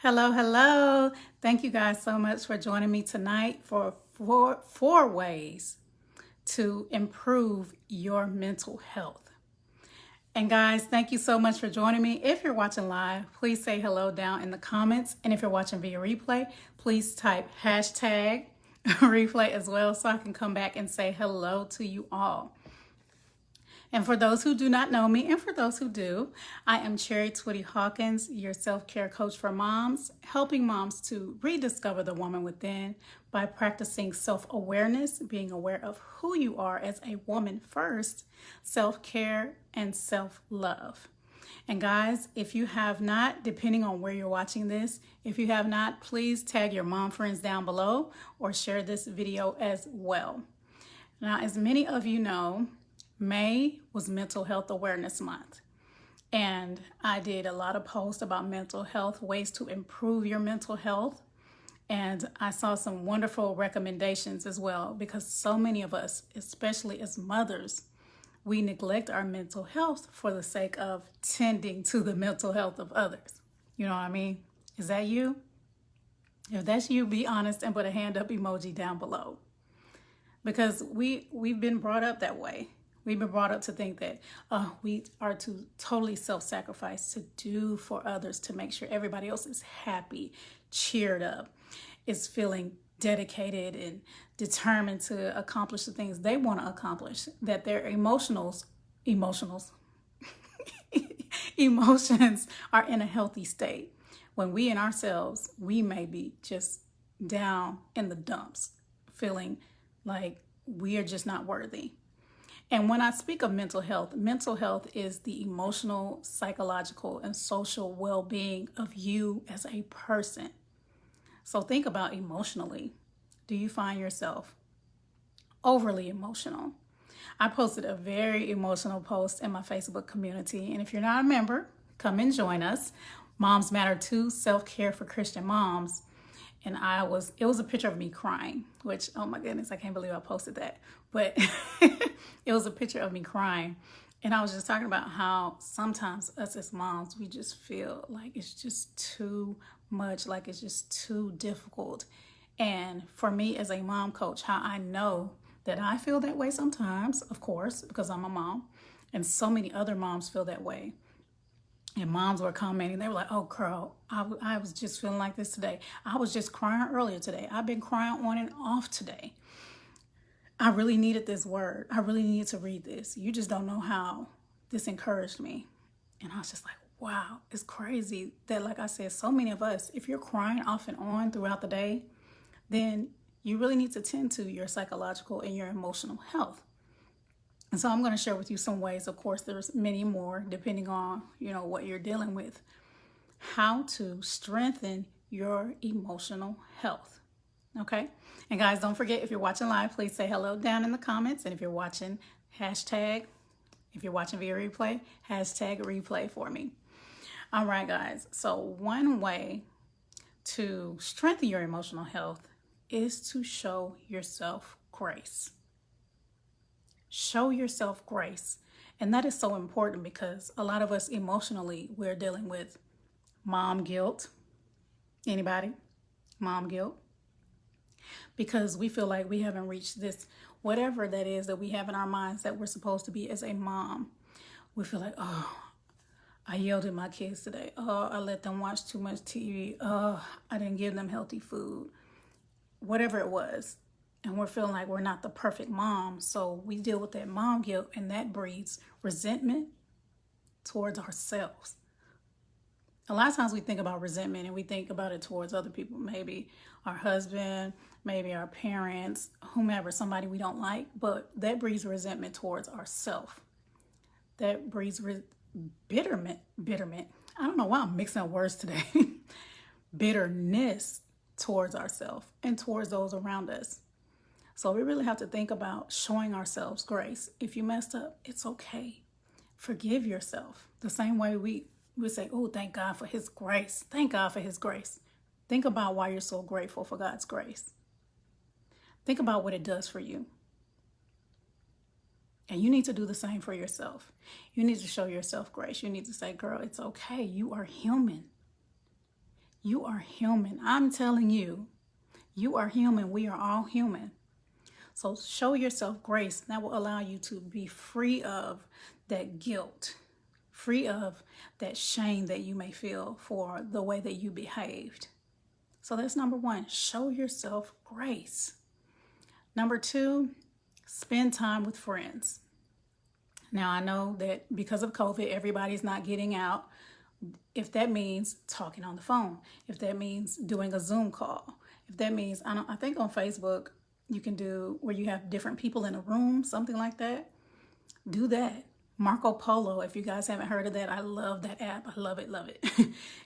Hello, hello. Thank you guys so much for joining me tonight for four ways to improve your mental health. And guys, thank you so much for joining me. If you're watching live, please say hello down in the comments. And if you're watching via replay, please type hashtag replay as well so I can come back and say hello to you all. And for those who do not know me, and for those who do, I am Cherry Twitty-Hawkins, your self-care coach for moms, helping moms to rediscover the woman within by practicing self-awareness, being aware of who you are as a woman first, self-care, and self-love. And guys, if you have not, depending on where you're watching this, if you have not, please tag your mom friends down below or share this video as well. Now, as many of you know, May was Mental Health Awareness Month, and I did a lot of posts about mental health, ways to improve your mental health, and I saw some wonderful recommendations as well, because so many of us, especially as mothers, we neglect our mental health for the sake of tending to the mental health of others. You know what I mean? Is that you? If that's you, be honest and put a hand up emoji down below, because we've been brought up that way. We've been brought up to think that we are to totally self-sacrifice to do for others, to make sure everybody else is happy, cheered up, is feeling dedicated and determined to accomplish the things they want to accomplish, that their emotions are in a healthy state. When we in ourselves, we may be just down in the dumps, feeling like we are just not worthy. And when I speak of mental health is the emotional, psychological, and social well-being of you as a person. So think about emotionally. Do you find yourself overly emotional? I posted a very emotional post in my Facebook community. And if you're not a member, come and join us. Moms Matter Too, Self-Care for Christian Moms. And it was a picture of me crying, which, oh my goodness, I can't believe I posted that. But it was a picture of me crying. And I was just talking about how sometimes us as moms, we just feel like it's just too much, like it's just too difficult. And for me as a mom coach, how I know that I feel that way sometimes, of course, because I'm a mom, and so many other moms feel that way. And moms were commenting, they were like, oh, girl, I was just feeling like this today. I was just crying earlier today. I've been crying on and off today. I really needed this word. I really needed to read this. You just don't know how this encouraged me. And I was just like, wow, it's crazy that, like I said, so many of us, if you're crying off and on throughout the day, then you really need to tend to your psychological and your emotional health. And so I'm going to share with you some ways. Of course, there's many more depending on, what you're dealing with, how to strengthen your emotional health. Okay. And guys, don't forget, if you're watching live, please say hello down in the comments. And if you're watching, if you're watching via replay, hashtag replay for me. All right, guys. So one way to strengthen your emotional health is to show yourself grace. Show yourself grace. And that is so important because a lot of us emotionally, we're dealing with mom guilt. Anybody? Mom guilt. Because we feel like we haven't reached this, whatever that is that we have in our minds that we're supposed to be as a mom. We feel like, oh, I yelled at my kids today. Oh, I let them watch too much TV. Oh, I didn't give them healthy food. Whatever it was. And we're feeling like we're not the perfect mom. So we deal with that mom guilt, and that breeds resentment towards ourselves. A lot of times we think about resentment and we think about it towards other people, maybe our husband, maybe our parents, whomever, somebody we don't like, but that breeds resentment towards ourselves. That breeds bitterment. I don't know why I'm mixing up words today. Bitterness towards ourselves and towards those around us. So we really have to think about showing ourselves grace. If you messed up, it's okay. Forgive yourself. The same way we say, oh, thank God for his grace. Thank God for his grace. Think about why you're so grateful for God's grace. Think about what it does for you. And you need to do the same for yourself. You need to show yourself grace. You need to say, girl, it's okay. You are human. You are human. I'm telling you, you are human. We are all human. So show yourself grace. That will allow you to be free of that guilt, free of that shame that you may feel for the way that you behaved. So that's number one, show yourself grace. Number two, spend time with friends. Now, I know that because of COVID, everybody's not getting out. If that means talking on the phone, if that means doing a Zoom call, if that means, I think on Facebook, you can do where you have different people in a room, something like that. Do that. Marco Polo, if you guys haven't heard of that, I love that app. I love it, love it.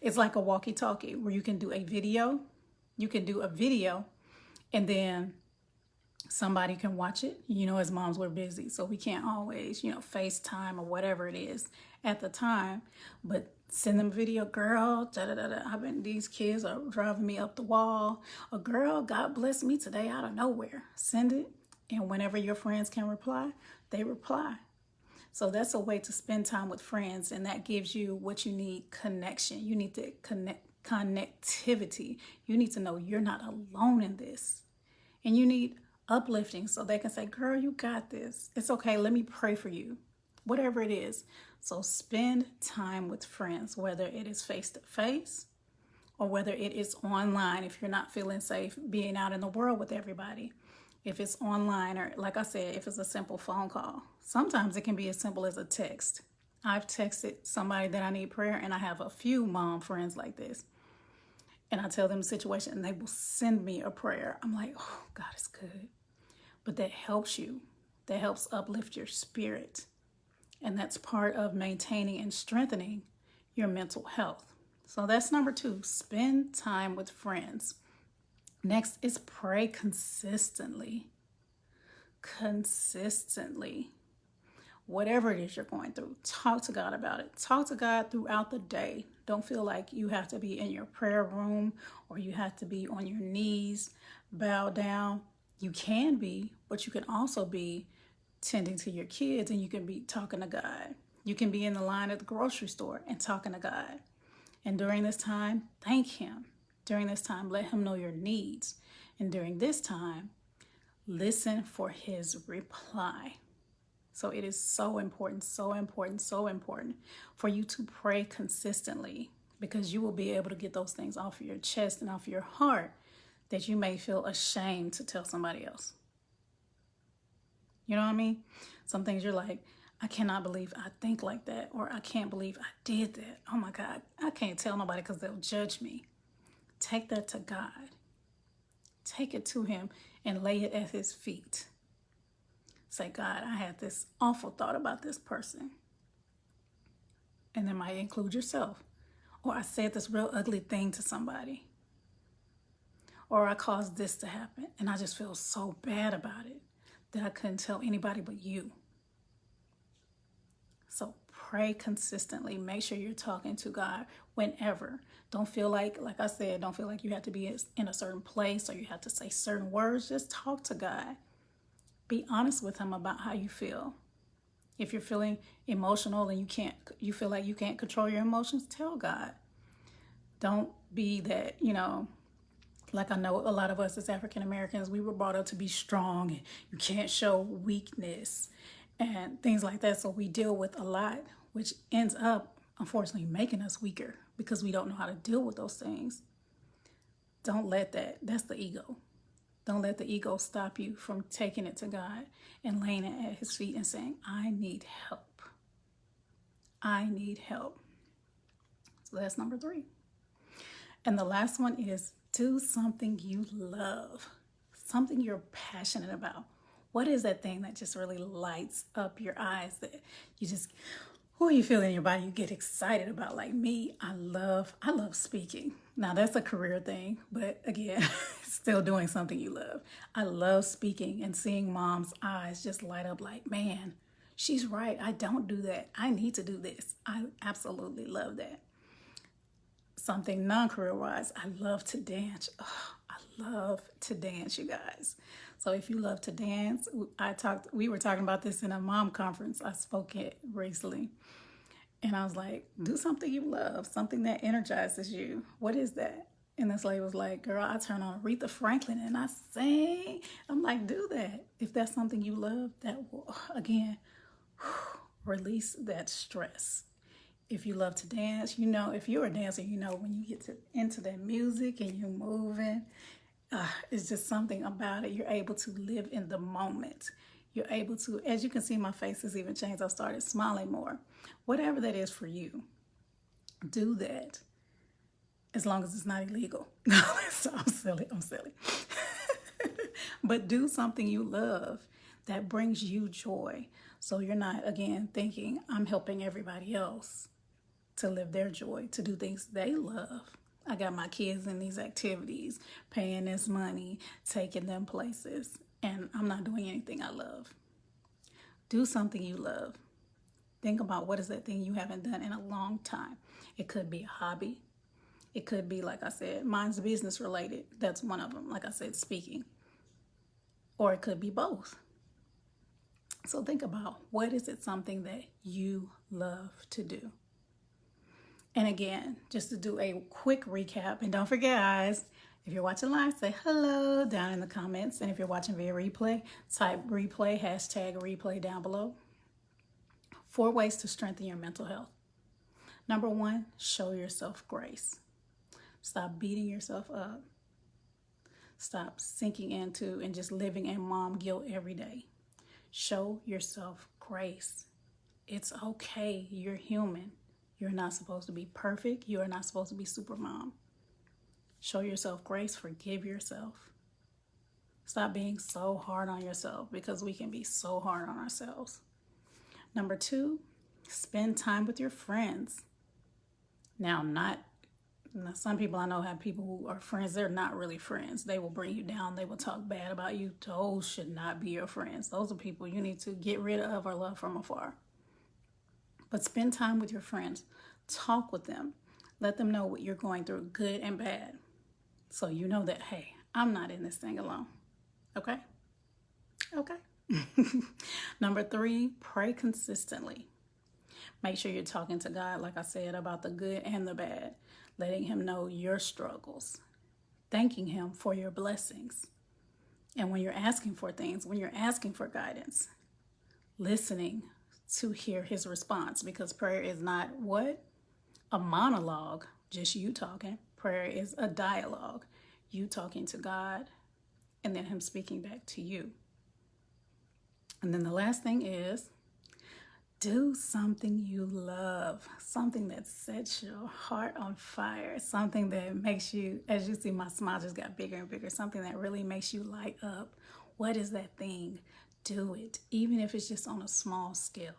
It's like a walkie-talkie where you can do a video. You can do a video and then somebody can watch it. You know, as moms, we're busy, so we can't always, FaceTime or whatever it is at the time. But send them a video, girl, these kids are driving me up the wall. Or girl, God bless me today out of nowhere. Send it. And whenever your friends can reply, they reply. So that's a way to spend time with friends, and that gives you what you need, connection. You need to connectivity. You need to know you're not alone in this. And you need uplifting so they can say, girl, you got this. It's okay. Let me pray for you. Whatever it is. So spend time with friends, whether it is face-to-face or whether it is online if you're not feeling safe being out in the world with everybody. If it's online, or like I said, if it's a simple phone call. Sometimes it can be as simple as a text. I've texted somebody that I need prayer, and I have a few mom friends like this. And I tell them the situation, and they will send me a prayer. I'm like, oh, God is good. But that helps you. That helps uplift your spirit. And that's part of maintaining and strengthening your mental health. So that's number two, spend time with friends. Next is pray consistently. Consistently. Whatever it is you're going through, talk to God about it. Talk to God throughout the day. Don't feel like you have to be in your prayer room or you have to be on your knees, bow down. You can be, but you can also be tending to your kids, and you can be talking to God. You can be in the line at the grocery store and talking to God. And during this time, thank Him. During this time, let Him know your needs. And during this time, listen for His reply. So it is so important, so important, so important for you to pray consistently, because you will be able to get those things off of your chest and off your heart that you may feel ashamed to tell somebody else. You know what I mean? Some things you're like, I cannot believe I think like that, or I can't believe I did that. Oh my God, I can't tell nobody because they'll judge me. Take that to God. Take it to Him and lay it at His feet. Say, God, I had this awful thought about this person. And that might include yourself. Or I said this real ugly thing to somebody. Or I caused this to happen, and I just feel so bad about it that I couldn't tell anybody but you. So pray consistently. Make sure you're talking to God whenever. Don't feel like I said, don't feel like you have to be in a certain place or you have to say certain words. Just talk to God. Be honest with Him about how you feel. If you're feeling emotional and you feel like you can't control your emotions, tell God. Don't be that, like I know a lot of us as African Americans, we were brought up to be strong and you can't show weakness and things like that. So we deal with a lot, which ends up, unfortunately, making us weaker because we don't know how to deal with those things. Don't let that's the ego. Don't let the ego stop you from taking it to God and laying it at His feet and saying, I need help. I need help. So that's number 3. And the last one is do something you love, something you're passionate about. What is that thing that just really lights up your eyes that you just, you feel in your body, you get excited about? Like me, I love speaking. Now that's a career thing, but again, still doing something you love. I love speaking and seeing mom's eyes just light up like, man, she's right. I don't do that. I need to do this. I absolutely love that. Something non-career wise, I love to dance. Oh, I love to dance, you guys. So if you love to dance, we were talking about this in a mom conference I spoke at recently. And I was like, do something you love, something that energizes you. What is that? And this lady was like, girl, I turn on Aretha Franklin and I sing. I'm like, do that. If that's something you love, that will, again, release that stress. If you love to dance, you know, if you're a dancer, you know, when you get into that music and you're moving, it's just something about it. You're able to live in the moment. You're able to, as you can see, my face has even changed. I started smiling more. Whatever that is for you, do that. As long as it's not illegal. I'm silly. But do something you love that brings you joy. So you're not, again, thinking, I'm helping everybody else to live their joy, to do things they love. I got my kids in these activities, paying this money, taking them places, and I'm not doing anything I love. Do something you love. Think about what is that thing you haven't done in a long time. It could be a hobby. It could be, like I said, mine's business related. That's one of them. Like I said, speaking. Or it could be both. So think about, what is it something that you love to do? And again, just to do a quick recap, and don't forget, guys, if you're watching live, say hello down in the comments. And if you're watching via replay, type replay, hashtag replay down below. 4 ways to strengthen your mental health. Number 1, show yourself grace. Stop beating yourself up. Stop sinking into and just living in mom guilt every day. Show yourself grace. It's okay. You're human. You're not supposed to be perfect. You are not supposed to be super mom. Show yourself grace. Forgive yourself. Stop being so hard on yourself, because we can be so hard on ourselves. Number 2, spend time with your friends. Now, some people I know have people who are friends. They're not really friends. They will bring you down. They will talk bad about you. Those should not be your friends. Those are people you need to get rid of or love from afar. But spend time with your friends. Talk with them. Let them know what you're going through, good and bad. So you know that, hey, I'm not in this thing alone. Okay? Okay. Number 3, pray consistently. Make sure you're talking to God, like I said, about the good and the bad. Letting him know your struggles. Thanking him for your blessings. And when you're asking for things, when you're asking for guidance, listening to hear his response, because prayer is not a monologue, just you talking. Prayer is a dialogue, you talking to God and then him speaking back to you. And then the last thing is, do something you love, something that sets your heart on fire, something that makes you, as you see, my smile just got bigger and bigger, something that really makes you light up. What is that thing? Do it, even if it's just on a small scale.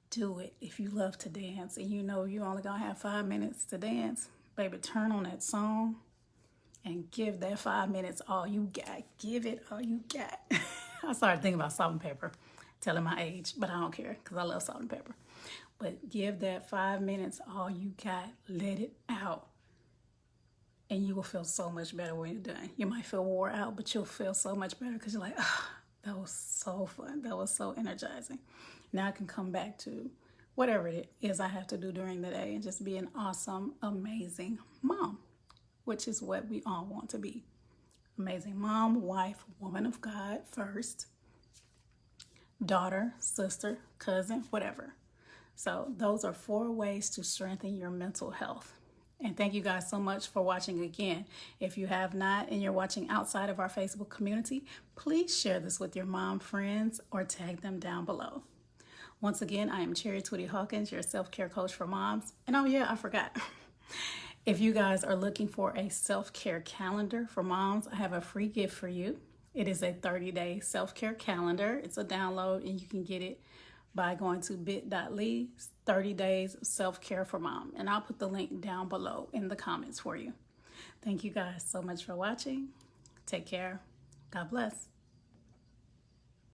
Do it. If you love to dance and you know you only gonna have 5 minutes to dance, baby, turn on that song and give that 5 minutes all you got. Give it all you got. I started thinking about salt and pepper, telling my age, but I don't care because I love salt and pepper. But give that 5 minutes all you got. Let it out. And you will feel so much better when you're done. You might feel wore out, but you'll feel so much better because you're like, that was so fun. That was so energizing. Now I can come back to whatever it is I have to do during the day and just be an awesome, amazing mom, which is what we all want to be. Amazing mom, wife, woman of God first, daughter, sister, cousin, whatever. So those are 4 ways to strengthen your mental health. And thank you guys so much for watching again. If you have not and you're watching outside of our Facebook community, please share this with your mom friends or tag them down below. Once again, I am Cherry Twitty-Hawkins, your self-care coach for moms. And oh yeah, I forgot. If you guys are looking for a self-care calendar for moms, I have a free gift for you. It is a 30-day self-care calendar. It's a download and you can get it by going to bit.ly 30 days of self-care for mom. And I'll put the link down below in the comments for you. Thank you guys so much for watching. Take care. God bless.